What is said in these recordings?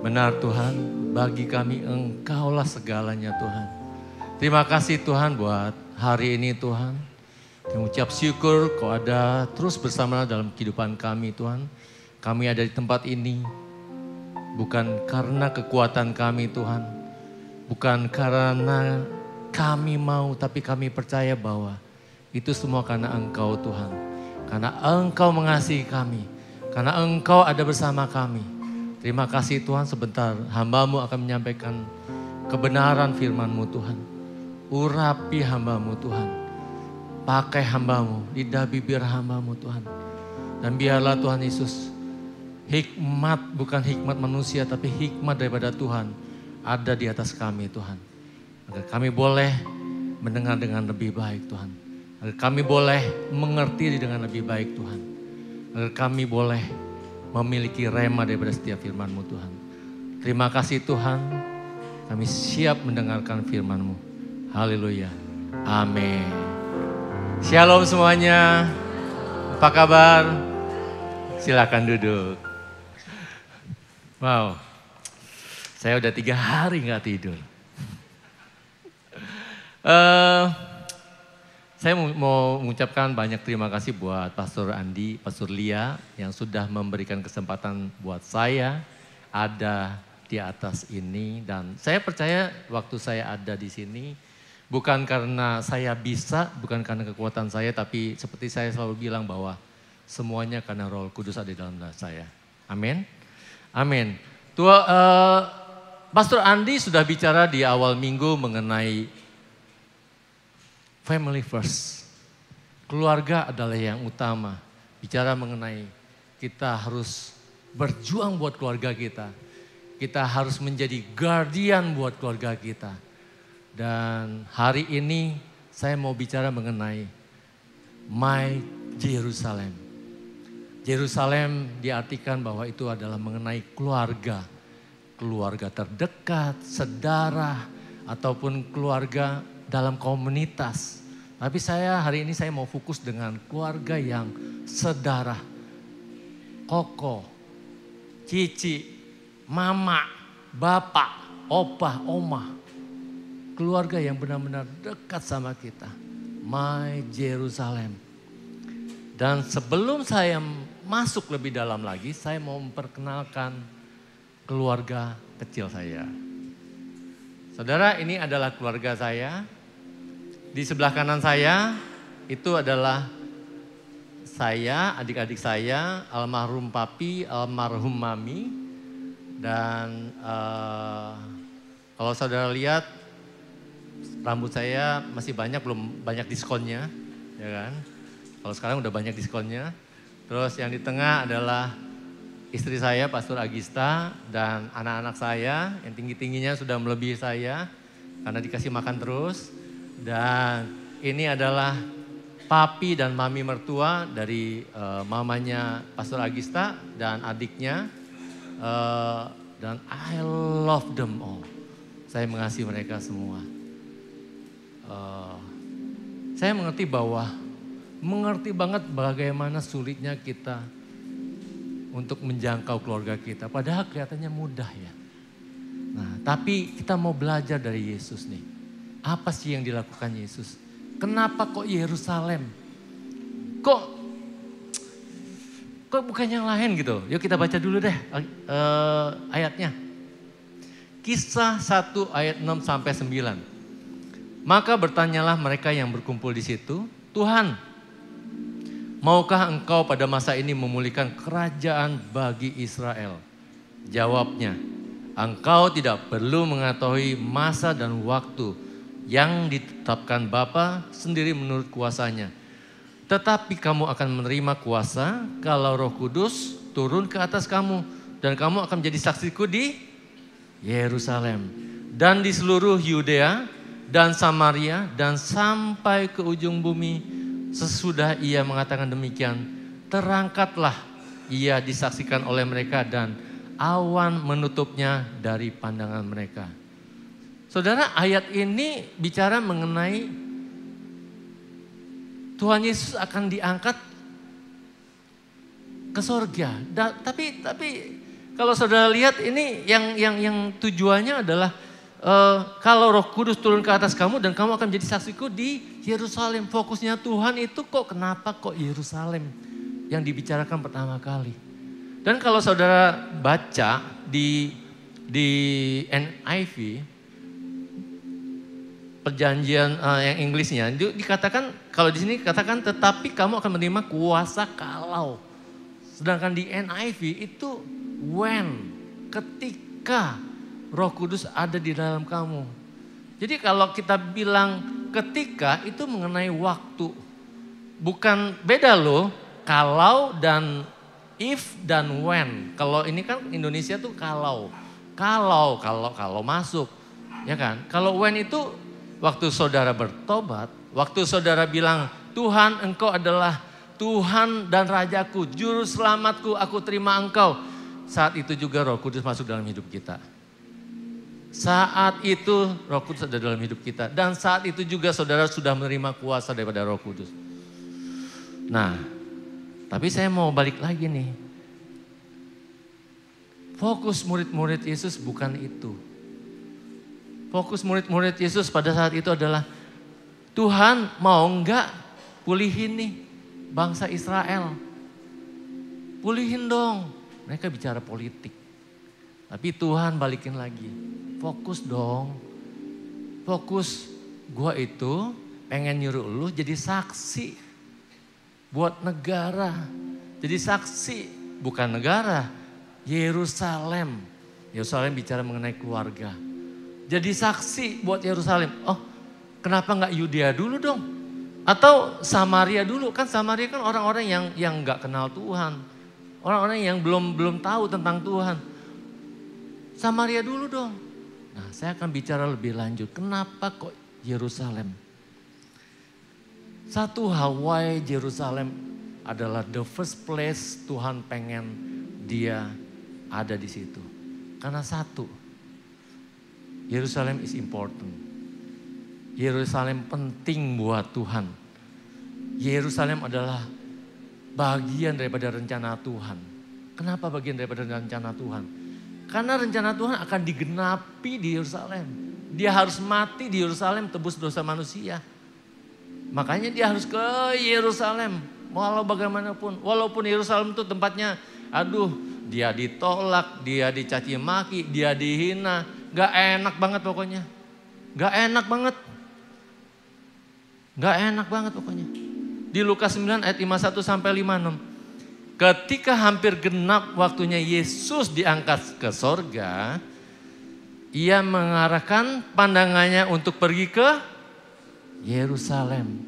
Benar Tuhan, bagi kami Engkaulah segalanya Tuhan. Terima kasih Tuhan buat hari ini Tuhan. Kami ucap syukur Kau ada terus bersama dalam kehidupan kami Tuhan. Kami ada di tempat ini bukan karena kekuatan kami Tuhan. Bukan karena kami mau, tapi kami percaya bahwa itu semua karena Engkau Tuhan. Karena Engkau mengasihi kami. Karena Engkau ada bersama kami. Terima kasih Tuhan, sebentar hamba-Mu akan menyampaikan kebenaran firman-Mu Tuhan. Urapi hamba-Mu Tuhan. Pakai hamba-Mu, lidah bibir hamba-Mu Tuhan. Dan biarlah Tuhan Yesus, hikmat bukan hikmat manusia tapi hikmat daripada Tuhan ada di atas kami Tuhan. Agar kami boleh mendengar dengan lebih baik Tuhan. Agar kami boleh mengerti dengan lebih baik Tuhan. Agar kami boleh memiliki rema daripada setiap firman-Mu Tuhan. Terima kasih Tuhan, kami siap mendengarkan firman-Mu. Haleluya. Amin. Shalom semuanya. Apa kabar? Silakan duduk. Wow, saya udah 3 hari gak tidur. Saya mau mengucapkan banyak terima kasih buat Pastor Andi, Pastor Lia yang sudah memberikan kesempatan buat saya ada di atas ini. Dan saya percaya waktu saya ada di sini bukan karena saya bisa, bukan karena kekuatan saya, tapi seperti saya selalu bilang bahwa semuanya karena Roh Kudus ada di dalam saya. Amin. Amin. Pastor Andi sudah bicara di awal minggu mengenai family first. Keluarga adalah yang utama. Bicara mengenai kita harus berjuang buat keluarga kita. Kita harus menjadi guardian buat keluarga kita. Dan hari ini saya mau bicara mengenai My Jerusalem. Jerusalem diartikan bahwa itu adalah mengenai keluarga. Keluarga terdekat, saudara, ataupun keluarga dalam komunitas. Tapi hari ini saya mau fokus dengan keluarga yang saudara. Koko, cici, mama, bapak, opa, oma. Keluarga yang benar-benar dekat sama kita. My Jerusalem. Dan sebelum saya masuk lebih dalam lagi, saya mau memperkenalkan keluarga kecil saya. Saudara, ini adalah keluarga saya. Di sebelah kanan saya itu adalah saya, adik-adik saya, almarhum papi, almarhum mami. Dan kalau saudara lihat rambut saya masih banyak, belum banyak diskonnya, ya kan? Kalau sekarang udah banyak diskonnya. Terus yang di tengah adalah istri saya, Pastor Agista, dan anak-anak saya yang tinggi-tingginya sudah melebihi saya karena dikasih makan terus. Dan ini adalah papi dan mami mertua dari mamanya Pastor Agista dan adiknya. Dan I love them all. Saya mengasihi mereka semua. Saya mengerti banget bagaimana sulitnya kita untuk menjangkau keluarga kita. Padahal kelihatannya mudah ya. Nah, tapi kita mau belajar dari Yesus nih. Apa sih yang dilakukan Yesus? Kenapa kok Yerusalem? Kok bukan yang lain gitu? Yuk kita baca dulu deh ayatnya. Kisah 1 ayat 6 sampai 9. Maka bertanyalah mereka yang berkumpul di situ, Tuhan, maukah engkau pada masa ini memulihkan kerajaan bagi Israel? Jawabnya, engkau tidak perlu mengetahui masa dan waktu yang ditetapkan Bapa sendiri menurut kuasanya. Tetapi kamu akan menerima kuasa kalau Roh Kudus turun ke atas kamu. Dan kamu akan menjadi saksiku di Yerusalem. Dan di seluruh Yudea dan Samaria dan sampai ke ujung bumi. Sesudah ia mengatakan demikian, terangkatlah ia disaksikan oleh mereka dan awan menutupnya dari pandangan mereka. Saudara, ayat ini bicara mengenai Tuhan Yesus akan diangkat ke sorga. Tapi Kalau saudara lihat ini yang tujuannya adalah kalau Roh Kudus turun ke atas kamu dan kamu akan menjadi saksiku di Yerusalem. Fokusnya Tuhan itu kenapa kok Yerusalem yang dibicarakan pertama kali. Dan kalau saudara baca di NIV, perjanjian yang Inggrisnya dikatakan, kalau di sini katakan tetapi kamu akan menerima kuasa kalau. Sedangkan di NIV itu when, ketika Roh Kudus ada di dalam kamu. Jadi kalau kita bilang ketika itu mengenai waktu. Bukan beda loh, kalau dan if dan when. Kalau ini kan Indonesia tuh kalau masuk. Ya kan? Kalau when itu waktu saudara bertobat, waktu saudara bilang, Tuhan Engkau adalah Tuhan dan Rajaku, Juru Selamatku, aku terima Engkau. Saat itu juga Roh Kudus masuk dalam hidup kita. Saat itu Roh Kudus ada dalam hidup kita. Dan saat itu juga saudara sudah menerima kuasa daripada Roh Kudus. Nah, tapi saya mau balik lagi nih. Fokus murid-murid Yesus bukan itu. Fokus murid-murid Yesus pada saat itu adalah, Tuhan mau enggak pulihin nih bangsa Israel. Pulihin dong. Mereka bicara politik. Tapi Tuhan balikin lagi. Fokus dong. Fokus. Gua itu pengen nyuruh lu jadi saksi. Buat negara. Jadi saksi. Bukan negara. Yerusalem. Yerusalem bicara mengenai keluarga. Jadi saksi buat Yerusalem. Oh, kenapa enggak Yudea dulu dong? Atau Samaria dulu, kan Samaria kan orang-orang yang nggak kenal Tuhan. Orang-orang yang belum tahu tentang Tuhan. Samaria dulu dong. Nah, saya akan bicara lebih lanjut. Kenapa kok Yerusalem? Satu hal, why Yerusalem adalah the first place Tuhan pengen dia ada di situ. Karena satu, Yerusalem is important. Yerusalem penting buat Tuhan. Yerusalem adalah bagian daripada rencana Tuhan. Kenapa bagian daripada rencana Tuhan? Karena rencana Tuhan akan digenapi di Yerusalem. Dia harus mati di Yerusalem tebus dosa manusia. Makanya dia harus ke Yerusalem. Walau bagaimanapun. Walaupun Yerusalem itu tempatnya, dia ditolak, dia dicaci maki, dia dihina. Gak enak banget pokoknya. Gak enak banget. Gak enak banget pokoknya. Di Lukas 9 ayat 51 sampai 56. Ketika hampir genap waktunya Yesus diangkat ke sorga, ia mengarahkan pandangannya untuk pergi ke Yerusalem.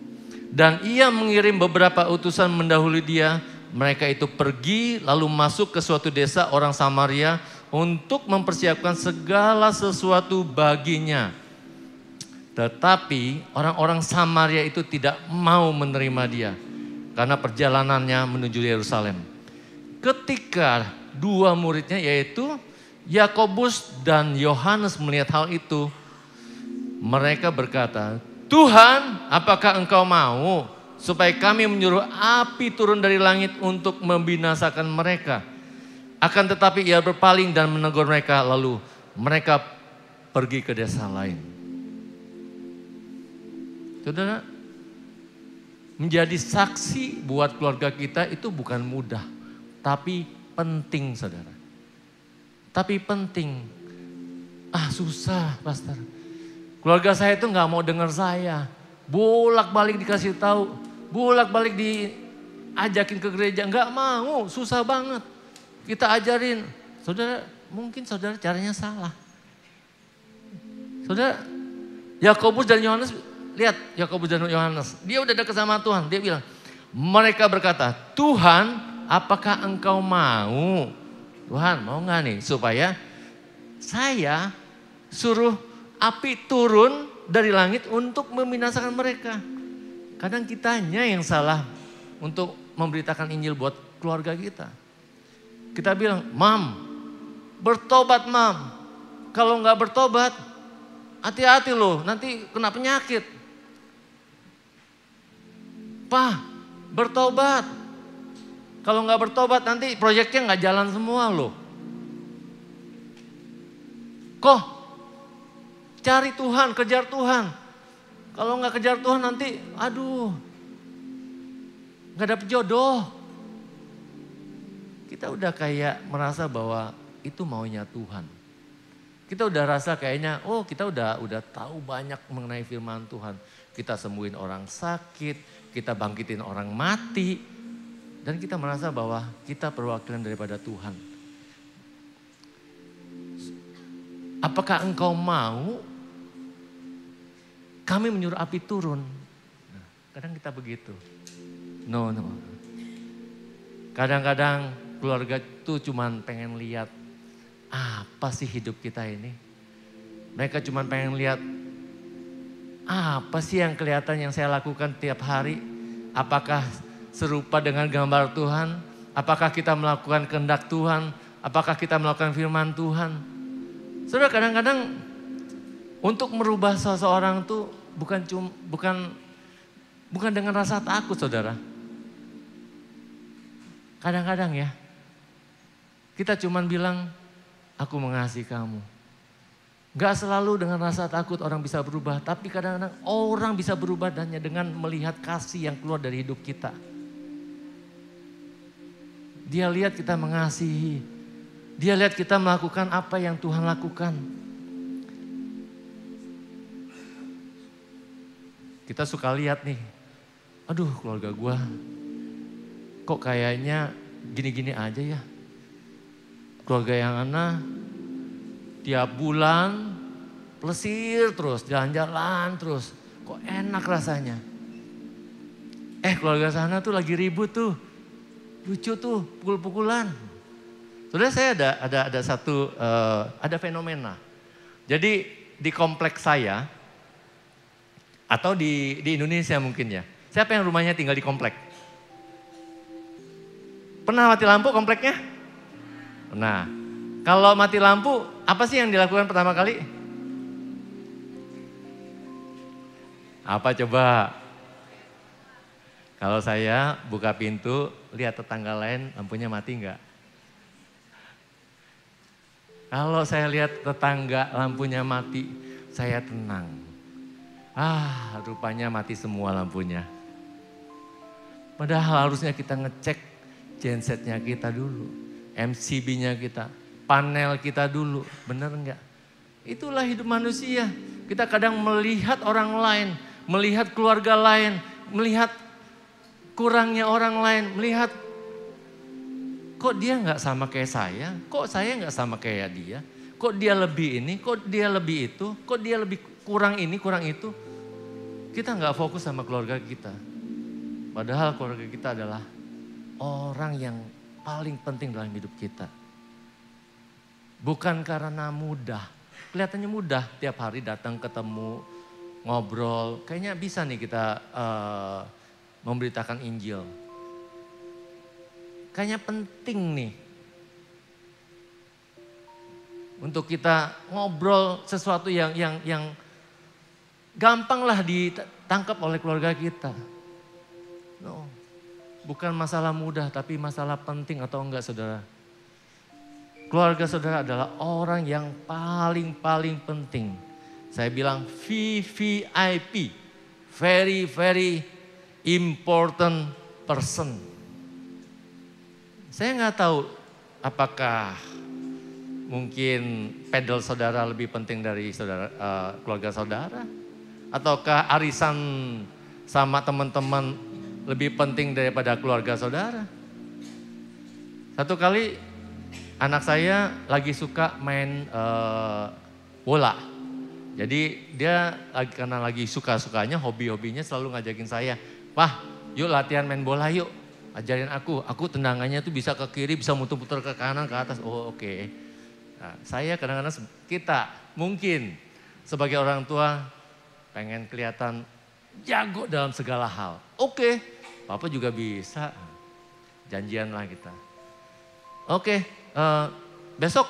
Dan ia mengirim beberapa utusan mendahului dia. Mereka itu pergi lalu masuk ke suatu desa orang Samaria untuk mempersiapkan segala sesuatu baginya. Tetapi orang-orang Samaria itu tidak mau menerima dia karena perjalanannya menuju Yerusalem. Ketika dua muridnya yaitu Yakobus dan Yohanes melihat hal itu, mereka berkata, Tuhan, apakah Engkau mau supaya kami menyuruh api turun dari langit untuk membinasakan mereka? Akan tetapi ia berpaling dan menegur mereka, lalu mereka pergi ke desa lain. Saudara, menjadi saksi buat keluarga kita itu bukan mudah, tapi penting saudara. Tapi penting. Susah pastor. Keluarga saya itu gak mau dengar saya. Bolak-balik dikasih tahu, bolak-balik diajakin ke gereja, gak mau, susah banget. Kita ajarin, saudara, mungkin saudara caranya salah. Saudara, Yakobus dan Yohanes, lihat Yakobus dan Yohanes, dia udah dekat sama Tuhan. Dia bilang, mereka berkata, Tuhan, apakah Engkau mau? Tuhan, mau nggak nih supaya saya suruh api turun dari langit untuk membinasakan mereka? Kadang kitanya yang salah untuk memberitakan Injil buat keluarga kita. Kita bilang, Mam, bertobat Mam. Kalau nggak bertobat, hati-hati loh, nanti kena penyakit. Pak, bertobat. Kalau nggak bertobat nanti proyeknya nggak jalan semua loh. Kok cari Tuhan, kejar Tuhan. Kalau nggak kejar Tuhan nanti, aduh, nggak dapet jodoh. Kita udah kayak merasa bahwa itu maunya Tuhan. Kita udah rasa kayaknya, oh kita udah tahu banyak mengenai firman Tuhan. Kita sembuhin orang sakit, kita bangkitin orang mati. Dan kita merasa bahwa kita perwakilan daripada Tuhan. Apakah engkau mau kami menyuruh api turun? Nah, kadang kita begitu. No. Kadang-kadang keluarga itu cuman pengen lihat apa sih hidup kita ini. Mereka cuman pengen lihat apa sih yang kelihatan yang saya lakukan tiap hari. Apakah serupa dengan gambar Tuhan? Apakah kita melakukan kehendak Tuhan? Apakah kita melakukan firman Tuhan? Saudara, kadang-kadang untuk merubah seseorang tuh bukan dengan rasa takut, saudara. Kadang-kadang ya, kita cuman bilang, aku mengasihi kamu. Gak selalu dengan rasa takut orang bisa berubah, tapi kadang-kadang orang bisa berubah hanya dengan melihat kasih yang keluar dari hidup kita. Dia lihat kita mengasihi, dia lihat kita melakukan apa yang Tuhan lakukan. Kita suka lihat nih, aduh keluarga gue kok kayaknya gini-gini aja ya. Keluarga yang ana tiap bulan plesir terus, jalan-jalan terus. Kok enak rasanya. Keluarga sana tuh lagi ribut tuh. Lucu tuh, pukul-pukulan. Saudara, saya ada satu, ada fenomena. Jadi di kompleks saya, atau di Indonesia mungkin ya. Siapa yang rumahnya tinggal di komplek? Pernah mati lampu kompleknya? Nah, kalau mati lampu, apa sih yang dilakukan pertama kali? Apa coba? Kalau saya buka pintu, lihat tetangga lain lampunya mati enggak? Kalau saya lihat tetangga lampunya mati, saya tenang. Rupanya mati semua lampunya. Padahal harusnya kita ngecek gensetnya kita dulu, MCB-nya kita, panel kita dulu, benar enggak? Itulah hidup manusia. Kita kadang melihat orang lain, melihat keluarga lain, melihat kurangnya orang lain, melihat kok dia enggak sama kayak saya, kok saya enggak sama kayak dia, kok dia lebih ini, kok dia lebih itu, kok dia lebih kurang ini, kurang itu. Kita enggak fokus sama keluarga kita. Padahal keluarga kita adalah orang yang paling penting dalam hidup kita. Bukan karena mudah. Kelihatannya mudah, tiap hari datang ketemu, ngobrol. Kayaknya bisa nih kita memberitakan Injil. Kayaknya penting nih. Untuk kita ngobrol sesuatu yang gampanglah ditangkap oleh keluarga kita. No. Bukan masalah mudah, tapi masalah penting atau enggak, saudara. Keluarga saudara adalah orang yang paling penting. Saya bilang VVIP, very important person. Saya nggak tahu apakah mungkin pedal saudara lebih penting dari saudara, keluarga saudara, ataukah arisan sama teman-teman lebih penting daripada keluarga saudara. Satu kali anak saya lagi suka main bola. Jadi dia karena lagi suka-sukanya, hobi-hobinya selalu ngajakin saya, "Wah, yuk latihan main bola yuk, ajarin aku tendangannya tuh bisa ke kiri, bisa muter-muter ke kanan, ke atas." Oh oke. Nah, saya kadang-kadang kita mungkin sebagai orang tua pengen kelihatan jago dalam segala hal. Oke, Papa juga bisa. Janjian lah kita. Oke, besok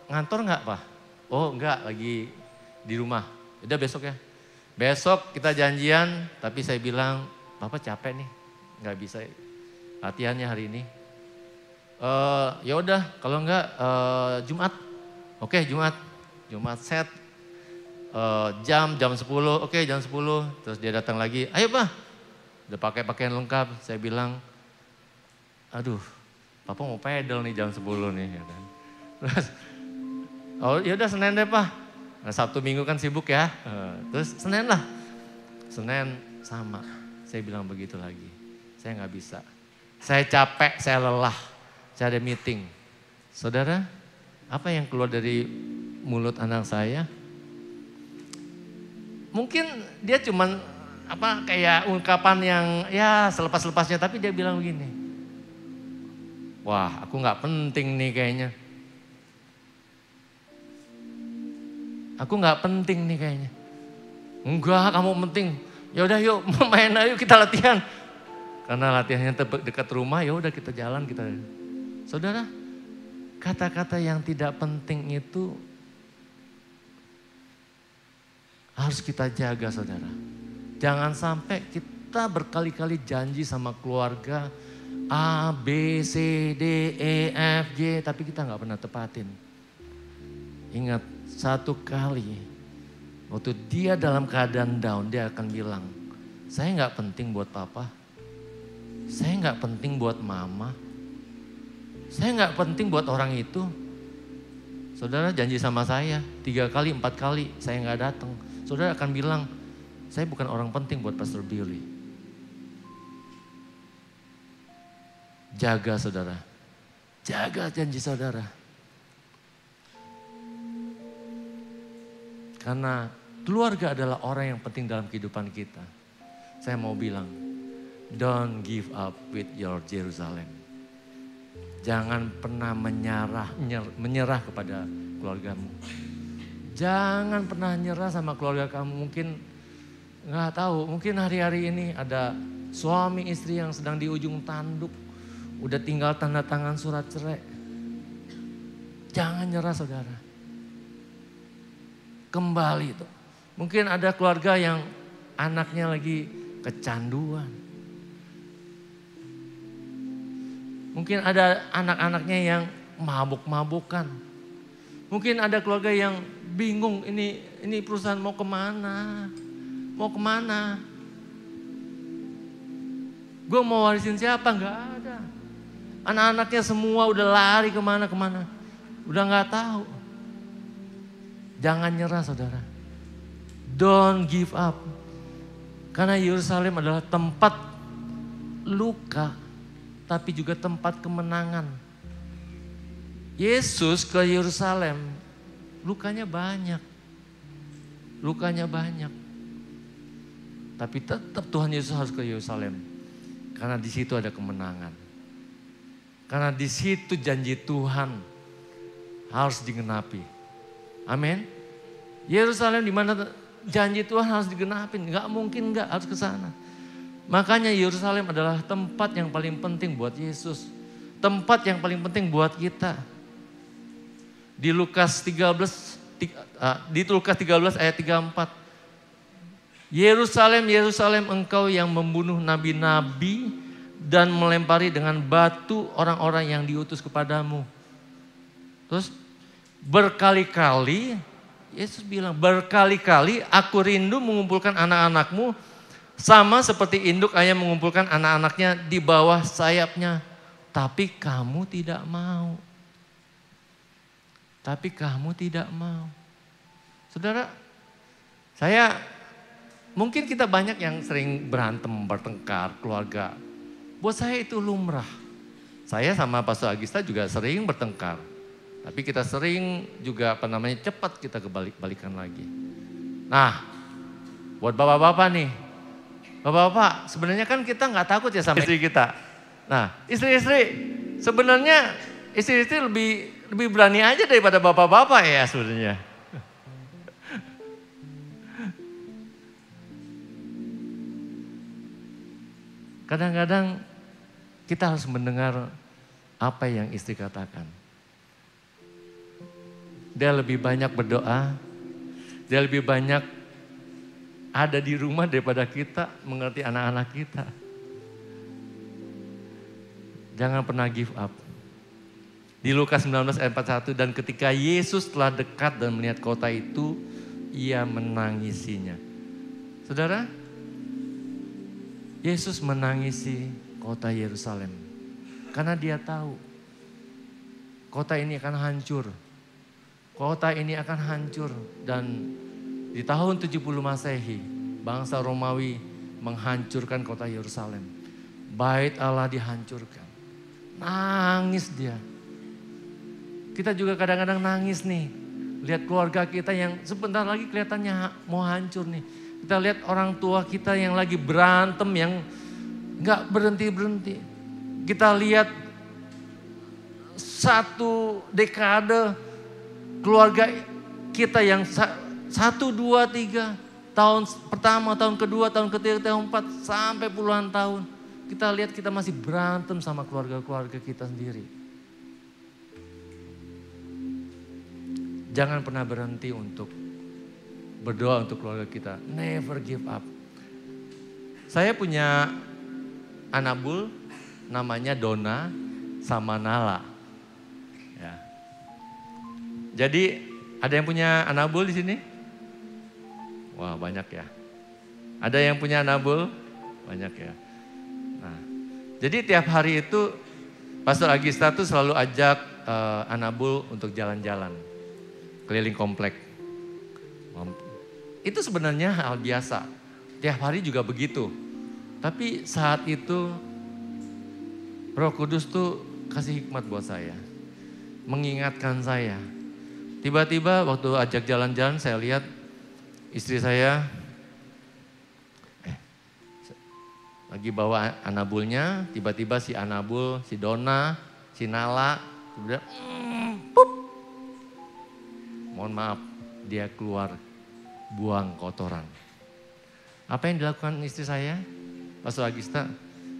ngantor nggak Pak? Oh enggak, lagi di rumah. Udah besok ya. Besok kita janjian, tapi saya bilang, Papa capek nih, nggak bisa latihannya hari ini. Ya udah, kalau enggak Jumat. Oke, Jumat. Jumat set jam 10, oke jam 10. Terus dia datang lagi, ayo Pak, udah pakai pakaian lengkap. Saya bilang, aduh Papa mau pedal nih jam 10 nih. Ya kan. Terus, oh yaudah Senin deh Pak. Nah, Sabtu Minggu kan sibuk ya. Terus Senin lah. Senin sama, saya bilang begitu lagi. Saya nggak bisa. Saya capek, saya lelah. Saya ada meeting. Saudara, apa yang keluar dari mulut anak saya? Mungkin dia cuman kayak ungkapan yang ya selepas-lepasnya, tapi dia bilang begini. Wah, aku nggak penting nih kayaknya. Aku nggak penting nih kayaknya. Enggak, kamu penting. Ya udah yuk main, ayo kita latihan. Karena latihannya dekat rumah, ya udah kita jalan kita. Saudara, kata-kata yang tidak penting itu harus kita jaga, saudara. Jangan sampai kita berkali-kali janji sama keluarga A, B, C, D, E, F, G, tapi kita nggak pernah tepatin. Ingat, satu kali waktu dia dalam keadaan down, dia akan bilang, saya nggak penting buat papa, saya nggak penting buat mama, saya nggak penting buat orang itu. Saudara janji sama saya 3 kali, 4 kali saya nggak datang. Saudara akan bilang, saya bukan orang penting buat Pastor Billy. Jaga saudara, jaga janji saudara. Karena keluarga adalah orang yang penting dalam kehidupan kita. Saya mau bilang, don't give up with your Jerusalem. Jangan pernah menyerah kepada keluargamu. Jangan pernah nyerah sama keluarga kamu. Mungkin nggak tahu, mungkin hari-hari ini ada suami istri yang sedang di ujung tanduk, udah tinggal tanda tangan surat cerai. Jangan nyerah saudara. Kembali itu. Mungkin ada keluarga yang anaknya lagi kecanduan. Mungkin ada anak-anaknya yang mabuk-mabukan. Mungkin ada keluarga yang bingung, ini perusahaan mau kemana? Mau kemana? Gue mau warisin siapa? Gak ada. Anak-anaknya semua udah lari kemana-kemana. Udah gak tahu. Jangan nyerah saudara. Don't give up. Karena Yerusalem adalah tempat luka, tapi juga tempat kemenangan. Yesus ke Yerusalem, lukanya banyak. Lukanya banyak. Tapi tetap Tuhan Yesus harus ke Yerusalem. Karena di situ ada kemenangan. Karena di situ janji Tuhan harus digenapi. Amin. Yerusalem di mana janji Tuhan harus digenapin. Gak mungkin gak harus ke sana. Makanya Yerusalem adalah tempat yang paling penting buat Yesus. Tempat yang paling penting buat kita. Di Lukas 13 ayat 34. Yerusalem, Yerusalem, engkau yang membunuh nabi-nabi dan melempari dengan batu orang-orang yang diutus kepadamu. Terus berkali-kali Yesus bilang, berkali-kali aku rindu mengumpulkan anak-anakmu sama seperti induk ayam mengumpulkan anak-anaknya di bawah sayapnya. Tapi kamu tidak mau. Tapi kamu tidak mau. Saudara, mungkin kita banyak yang sering berantem, bertengkar, keluarga. Buat saya itu lumrah. Saya sama Pastor Agista juga sering bertengkar. Tapi kita sering juga cepat kita kebalik-balikan lagi. Nah, buat bapak-bapak nih. Bapak-bapak, sebenarnya kan kita nggak takut ya sama istri kita. Nah, istri-istri, sebenarnya istri-istri lebih berani aja daripada bapak-bapak ya sebenarnya. Kadang-kadang kita harus mendengar apa yang istri katakan. Dia lebih banyak berdoa, dia lebih banyak ada di rumah daripada kita mengerti anak-anak kita. Jangan pernah give up. Di Lukas 19 ayat 41, dan ketika Yesus telah dekat dan melihat kota itu, ia menangisinya. Saudara, Yesus menangisi kota Yerusalem. Karena dia tahu kota ini akan hancur. Kota ini akan hancur. Dan di tahun 70 Masehi, bangsa Romawi menghancurkan kota Yerusalem. Bait Allah dihancurkan. Nangis dia. Kita juga kadang-kadang nangis nih. Lihat keluarga kita yang sebentar lagi kelihatannya mau hancur nih. Kita lihat orang tua kita yang lagi berantem yang gak berhenti-berhenti. Kita lihat satu dekade keluarga kita yang 1, 2, 3 tahun pertama, tahun kedua, tahun ketiga, tahun keempat sampai puluhan tahun. Kita lihat kita masih berantem sama keluarga-keluarga kita sendiri. Jangan pernah berhenti untuk berdoa untuk keluarga kita. Never give up. Saya punya anak bul namanya Dona sama Nala. Ya. Jadi ada yang punya anak bul di sini? Wah, banyak ya. Ada yang punya anak bul? Banyak ya. Nah, jadi tiap hari itu Pastor Agista tuh selalu ajak anak bul untuk jalan-jalan keliling komplek. Itu sebenarnya hal biasa. Tiap hari juga begitu. Tapi saat itu Roh Kudus tuh kasih hikmat buat saya. Mengingatkan saya. Tiba-tiba waktu ajak jalan-jalan saya lihat istri saya lagi bawa anabulnya. Tiba-tiba si anabul, si Dona, si Nala. Tiba-tiba mohon maaf, dia keluar buang kotoran. Apa yang dilakukan istri saya? Pastor Agista,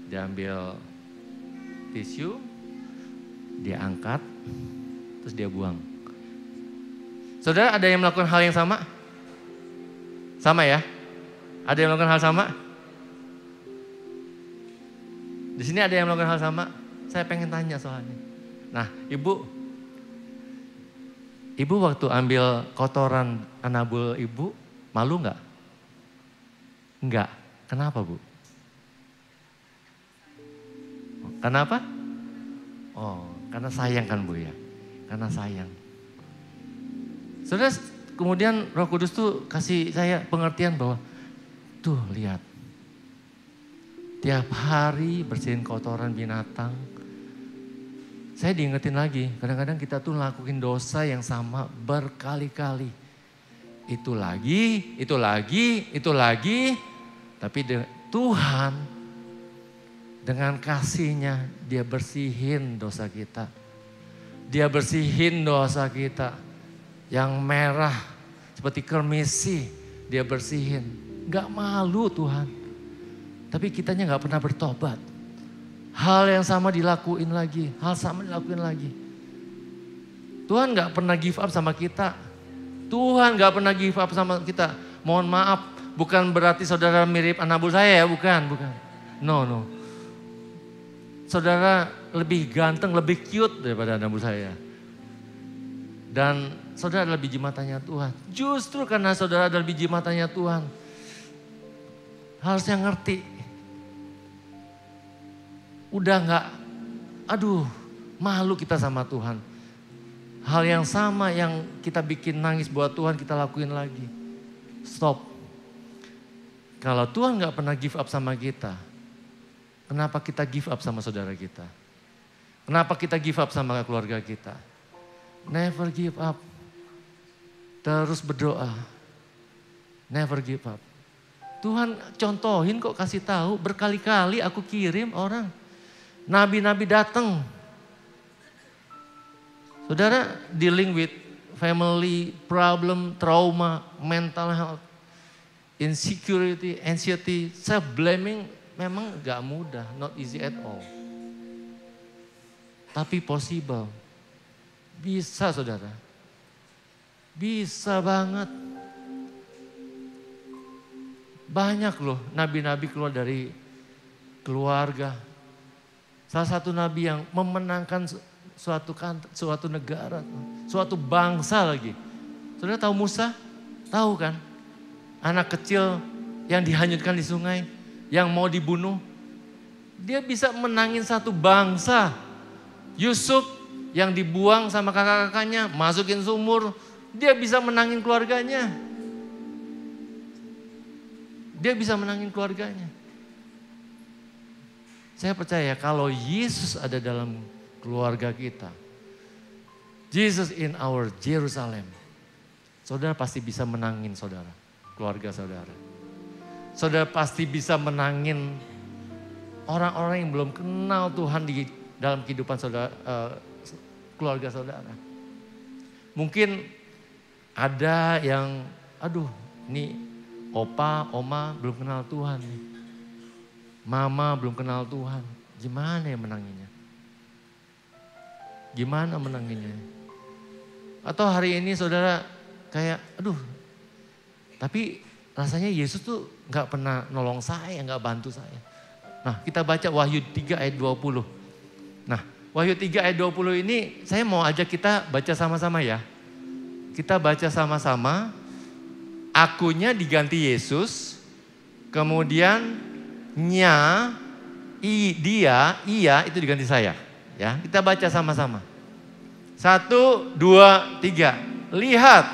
dia ambil tisu, dia angkat, terus dia buang. Saudara, ada yang melakukan hal yang sama? Sama ya? Ada yang melakukan hal sama? Di sini ada yang melakukan hal sama? Saya pengen tanya soalnya. Nah, Ibu waktu ambil kotoran anabul ibu, malu nggak? Enggak. Kenapa Bu? Kenapa? Oh, karena sayang kan Bu ya? Karena sayang. Saudara, kemudian Roh Kudus tuh kasih saya pengertian bahwa, tuh lihat. Tiap hari bersihin kotoran binatang. Saya diingetin lagi, kadang-kadang kita tuh ngelakuin dosa yang sama berkali-kali. Itu lagi. Tapi Tuhan dengan kasihnya dia bersihin dosa kita. Dia bersihin dosa kita. Yang merah seperti kermisi dia bersihin. Gak malu Tuhan. Tapi kitanya gak pernah bertobat. Hal yang sama dilakuin lagi. Tuhan gak pernah give up sama kita. Mohon maaf, bukan berarti saudara mirip anabul saya ya, bukan. No. Saudara lebih ganteng, lebih cute daripada anabul saya. Dan saudara adalah biji matanya Tuhan. Justru karena saudara adalah biji matanya Tuhan, harusnya ngerti. Udah gak, malu kita sama Tuhan. Hal yang sama yang kita bikin nangis buat Tuhan kita lakuin lagi. Stop. Kalau Tuhan gak pernah give up sama kita, kenapa kita give up sama saudara kita? Kenapa kita give up sama keluarga kita? Never give up. Terus berdoa. Never give up. Tuhan contohin kok, kasih tahu, berkali-kali aku kirim orang. Nabi-nabi datang. Saudara dealing with family problem, trauma, mental health, insecurity, anxiety, self-blaming memang gak mudah, not easy at all. Tapi possible. Bisa saudara. Bisa banget. Banyak loh nabi-nabi keluar dari keluarga. Salah satu nabi yang memenangkan suatu negara, suatu bangsa lagi. Saudara tahu Musa? Tahu kan? Anak kecil yang dihanyutkan di sungai, yang mau dibunuh. Dia bisa menangin satu bangsa. Yusuf yang dibuang sama kakak-kakaknya, masukin sumur. Dia bisa menangin keluarganya. Dia bisa menangin keluarganya. Saya percaya kalau Yesus ada dalam keluarga kita, Jesus in our Jerusalem, saudara pasti bisa menangin saudara, keluarga saudara. Saudara pasti bisa menangin orang-orang yang belum kenal Tuhan di dalam kehidupan saudara, keluarga saudara. Mungkin ada yang, ini opa, oma belum kenal Tuhan nih. Mama belum kenal Tuhan. Gimana ya menanginnya? Gimana menanginnya? Atau hari ini saudara kayak, tapi rasanya Yesus tuh gak pernah nolong saya, gak bantu saya. Nah, kita baca Wahyu 3 ayat 20. Nah, Wahyu 3 ayat 20 ini saya mau ajak kita baca sama-sama ya. Kita baca sama-sama. Akunya diganti Yesus, kemudian dia, iya itu diganti saya. Ya, kita baca sama-sama. 1, 2, 3. Lihat,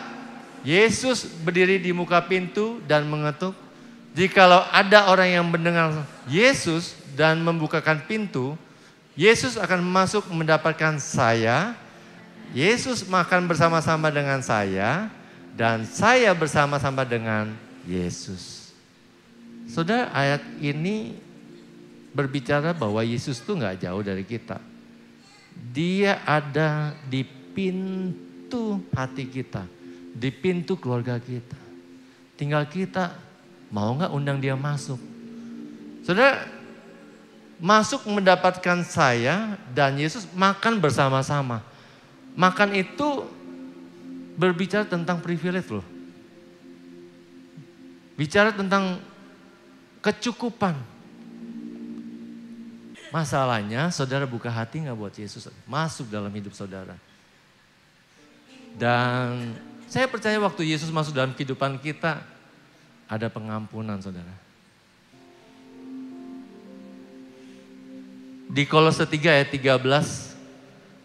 Yesus berdiri di muka pintu dan mengetuk. Jikalau ada orang yang mendengar Yesus dan membukakan pintu, Yesus akan masuk mendapatkan saya. Yesus makan bersama-sama dengan saya. Dan saya bersama-sama dengan Yesus. Saudara, ayat ini berbicara bahwa Yesus tuh gak jauh dari kita. Dia ada di pintu hati kita. Di pintu keluarga kita. Tinggal kita mau gak undang dia masuk. Saudara, masuk mendapatkan saya dan Yesus makan bersama-sama. Makan itu berbicara tentang privilege loh. Bicara tentang kecukupan. Masalahnya saudara buka hati gak buat Yesus masuk dalam hidup saudara. Dan saya percaya waktu Yesus masuk dalam kehidupan kita, ada pengampunan saudara. Di Kolose 3 ayat 13,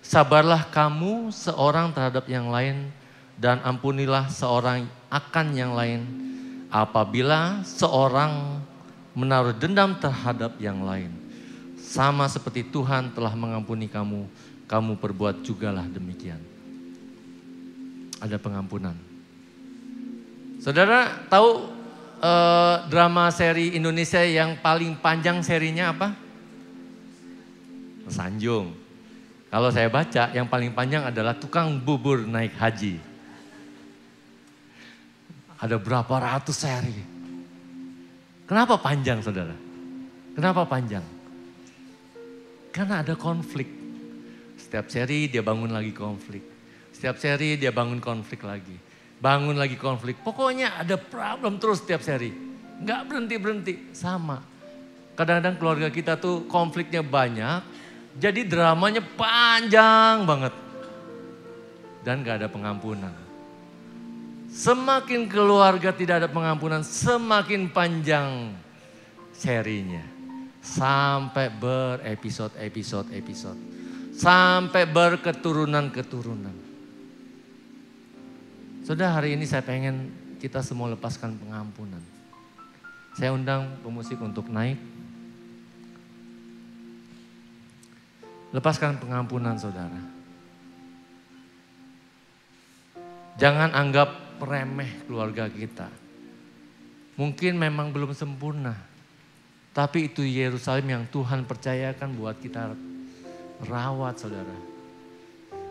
sabarlah kamu seorang terhadap yang lain, dan ampunilah seorang akan yang lain. Apabila seorang menaruh dendam terhadap yang lain, sama seperti Tuhan telah mengampuni kamu, kamu perbuat jugalah demikian. Ada pengampunan. Saudara tahu drama seri Indonesia yang paling panjang serinya apa? Sanjung. Kalau saya baca yang paling panjang adalah Tukang Bubur Naik Haji. Ada berapa ratus seri. Kenapa panjang saudara? Kenapa panjang? Karena ada konflik. Setiap seri dia bangun lagi konflik. Setiap seri dia bangun konflik lagi. Bangun lagi konflik. Pokoknya ada problem terus setiap seri. Nggak berhenti-berhenti. Sama. Kadang-kadang keluarga kita tuh konfliknya banyak. Jadi dramanya panjang banget. Dan gak ada pengampunan. Semakin keluarga tidak ada pengampunan, semakin panjang serinya. Sampai berepisode-episode. Sampai berketurunan-keturunan. Saudara, hari ini saya pengen kita semua lepaskan pengampunan. Saya undang pemusik untuk naik. Lepaskan pengampunan saudara. Jangan anggap remeh keluarga kita. Mungkin memang belum sempurna. Tapi itu Yerusalem yang Tuhan percayakan buat kita rawat saudara.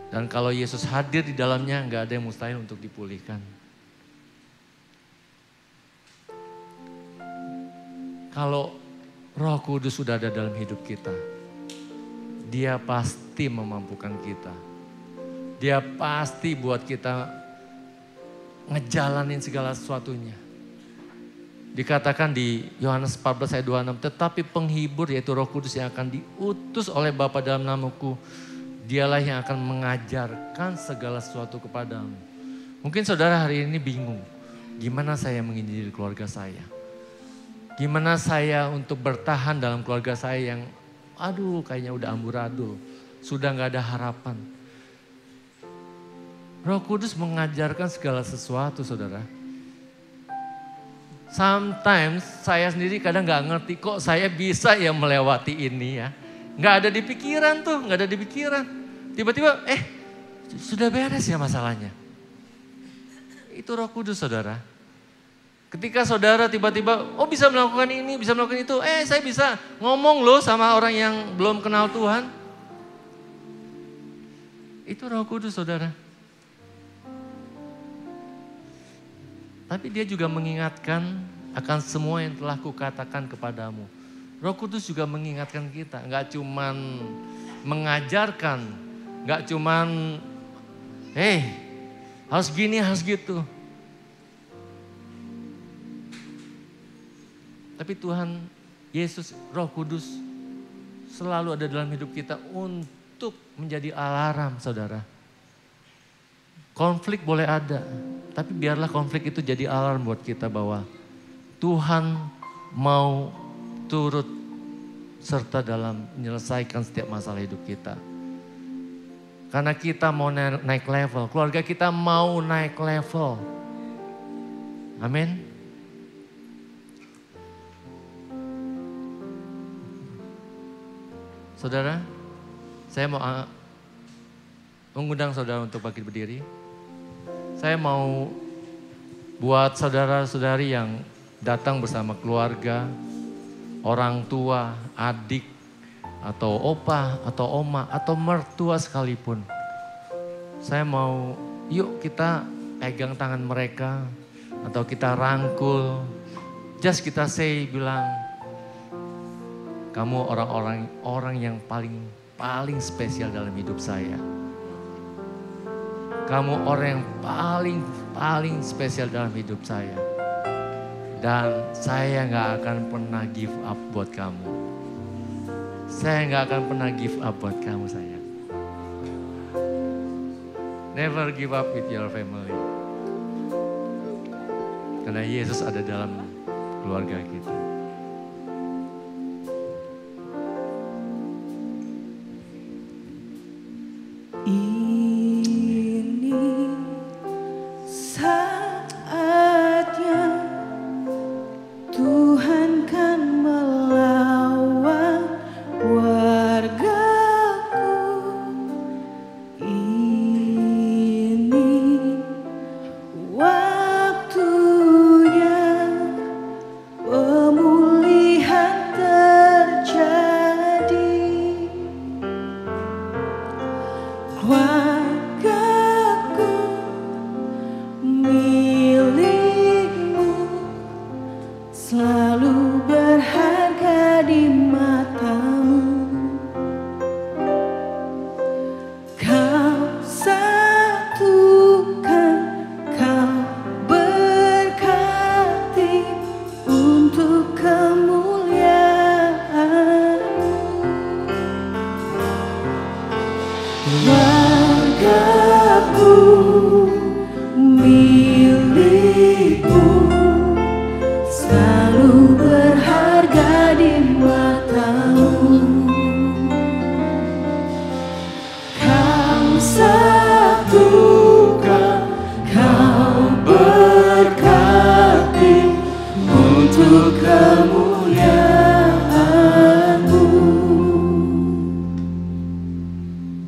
Dan kalau Yesus hadir di dalamnya gak ada yang mustahil untuk dipulihkan. Kalau Roh Kudus sudah ada dalam hidup kita, Dia pasti memampukan kita. Dia pasti buat kita ngejalanin segala sesuatunya. Dikatakan di Yohanes 14 ayat 26, tetapi penghibur yaitu Roh Kudus yang akan diutus oleh Bapa dalam namaku, Dialah yang akan mengajarkan segala sesuatu kepadamu. Mungkin saudara hari ini bingung, gimana saya menginjili keluarga saya? Gimana saya untuk bertahan dalam keluarga saya yang kayaknya udah amburadul, sudah gak ada harapan. Roh Kudus mengajarkan segala sesuatu, saudara. Sometimes saya sendiri kadang gak ngerti kok saya bisa ya melewati ini ya. Gak ada di pikiran tuh, gak ada di pikiran. Tiba-tiba sudah beres ya masalahnya. Itu Roh Kudus, saudara. Ketika saudara tiba-tiba, bisa melakukan ini, bisa melakukan itu. Saya bisa ngomong loh sama orang yang belum kenal Tuhan. Itu Roh Kudus, saudara. Tapi dia juga mengingatkan akan semua yang telah kukatakan kepadamu. Roh Kudus juga mengingatkan kita, enggak cuman mengajarkan, enggak cuman harus gini, harus gitu. Tapi Tuhan Yesus, Roh Kudus selalu ada dalam hidup kita untuk menjadi alarm, saudara. Konflik boleh ada, tapi biarlah konflik itu jadi alarm buat kita bahwa Tuhan mau turut serta dalam menyelesaikan setiap masalah hidup kita. Karena kita mau naik level, keluarga kita mau naik level. Amin. Saudara, saya mau mengundang saudara untuk bangkit berdiri. Saya mau buat saudara-saudari yang datang bersama keluarga, orang tua, adik, atau opa, atau oma, atau mertua sekalipun. Saya mau, yuk kita pegang tangan mereka, atau kita rangkul. Just kita bilang, kamu orang yang paling spesial dalam hidup saya. Kamu orang yang paling spesial dalam hidup saya. Dan saya gak akan pernah give up buat kamu. Saya gak akan pernah give up buat kamu, sayang. Never give up with your family. Karena Yesus ada dalam keluarga kita.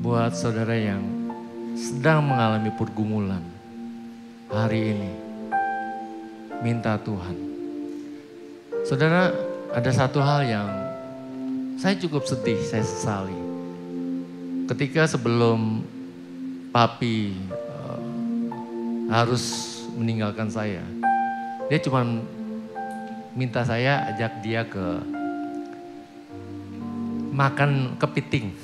Buat saudara yang sedang mengalami pergumulan hari ini, minta Tuhan. Saudara, ada satu hal yang saya cukup sedih, saya sesali. Ketika sebelum papi harus meninggalkan saya, dia cuma minta saya ajak dia ke makan kepiting.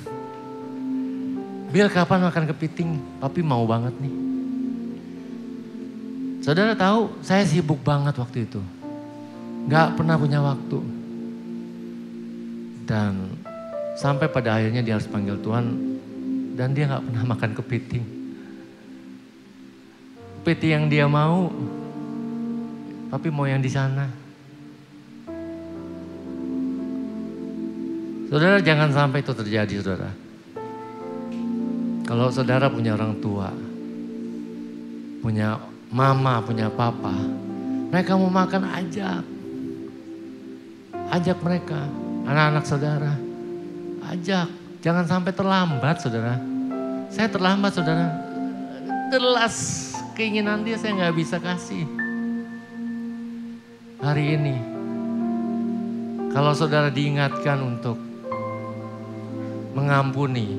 Bil, kapan makan kepiting? Papi mau banget nih. Saudara tahu, saya sibuk banget waktu itu. Gak pernah punya waktu. Dan sampai pada akhirnya dia harus panggil Tuhan, dan dia gak pernah makan kepiting. Kepiting yang dia mau, tapi mau yang di sana. Saudara, jangan sampai itu terjadi, saudara. Kalau saudara punya orang tua, punya mama, punya papa, mereka mau makan, ajak mereka, anak-anak saudara, ajak. Jangan sampai terlambat, saudara. Saya terlambat, saudara. Jelas keinginan dia saya nggak bisa kasih. Hari ini, kalau saudara diingatkan untuk mengampuni,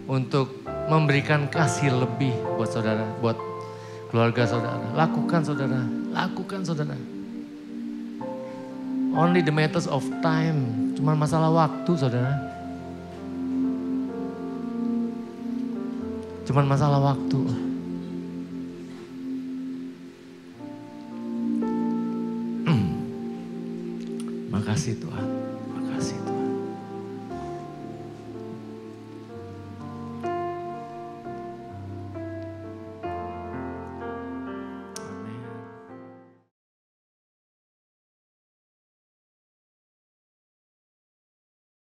untuk memberikan kasih lebih buat saudara, buat keluarga saudara, lakukan, saudara. Lakukan, saudara. Only the matters of time, cuma masalah waktu, saudara. Cuma masalah waktu. Makasih Tuhan, makasih Tuhan.